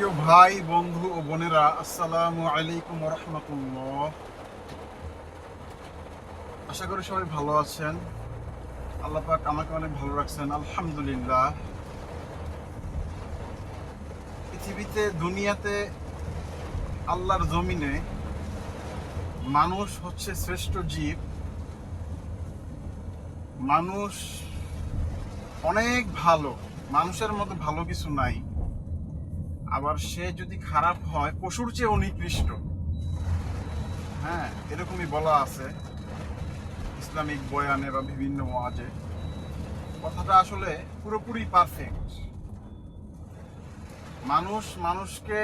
প্রিয় ভাই বন্ধু ও বোনেরা, আসসালামু আলাইকুম রহমতুল্লাহ। আশা করি সবাই ভালো আছেন। আল্লাহ পাক আমাকে অনেক ভালো রাখছেন, আলহামদুলিল্লাহ। পৃথিবীতে, দুনিয়াতে, আল্লাহর জমিনে মানুষ হচ্ছে শ্রেষ্ঠ জীব। মানুষ অনেক ভালো, মানুষের মতো ভালো কিছু নাই। আবার সে যদি খারাপ হয়, পশুর চেয়ে নিকৃষ্ট। হ্যাঁ, এরকমই বলা আছে ইসলামিক বয়ানে বা বিভিন্ন ওয়াজে। কথাটা আসলে পুরোপুরি পারফেক্ট। মানুষ মানুষকে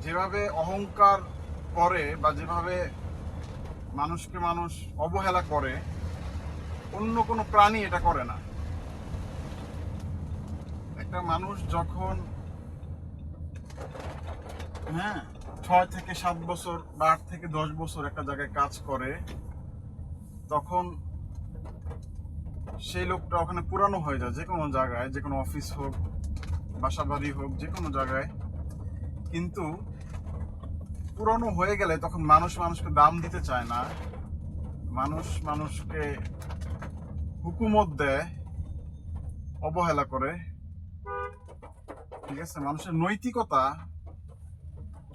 যেভাবে অহংকার করে বা যেভাবে মানুষকে মানুষ অবহেলা করে, অন্য কোনো প্রাণী এটা করে না। একটা মানুষ যখন 6 থেকে 7 বছর বা 8 থেকে 10 বছর একটা জায়গায় কাজ করে, তখন সেই লোকটা ওখানে পুরানো হয়ে যায়। যে কোনো জায়গায়, যে কোনো অফিস হোক, বাসা বাড়ি হোক, যে কোনো জায়গায়। কিন্তু পুরানো হয়ে গেলে তখন মানুষ মানুষকে দাম দিতে চায় না। মানুষ মানুষকে হুকুমত দেয়, অবহেলা করে। ঠিক আছে, মানুষের নৈতিকতা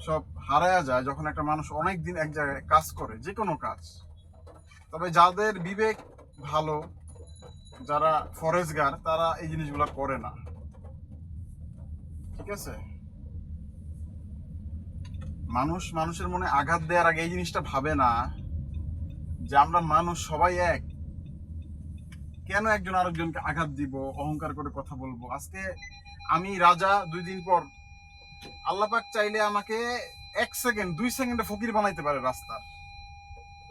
সব হারায়া যায় যখন একটা মানুষ অনেক দিন এক জায়গায় কাজ করে, যে কোনো কাজ। তবে যাদের বিবেক ভালো, যারা ফরেজগার, তারা এই জিনিসগুলো করে না। ঠিক আছে, মানুষ মানুষের মনে আঘাত দেওয়ার আগে এই জিনিসটা ভাবে না যে আমরা মানুষ সবাই এক। কেন একজন আরেকজনকে আঘাত দিব, অহংকার করে কথা বলবো? আজকে আমি রাজা, 2 দিন পর আল্লাহ পাক চাইলে আমাকে 1 সেকেন্ড 2 সেকেন্ডে ফকির বানাইতে পারে রাস্তার।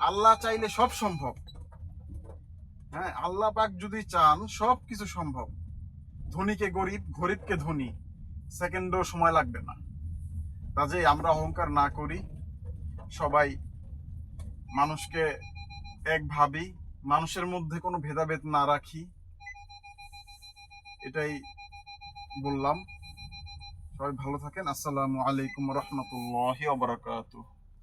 আল্লাহ চাইলে সব সম্ভব। হ্যাঁ, আল্লাহ পাক যদি চান সব কিছু সম্ভব। ধনীকে গরিব, গরিবকে ধনী, সেকেন্ডও সময় লাগবে না। কাজেই আমরা অহংকার না করি, সবাই মানুষকে এক ভাবি, মানুষের মধ্যে কোনো ভেদাভেদ না রাখি। এটাই বললাম। সবাই ভালো থাকেন। আসসালামু আলাইকুম রহমতুল্লাহি ওয়া বারাকাতুহু।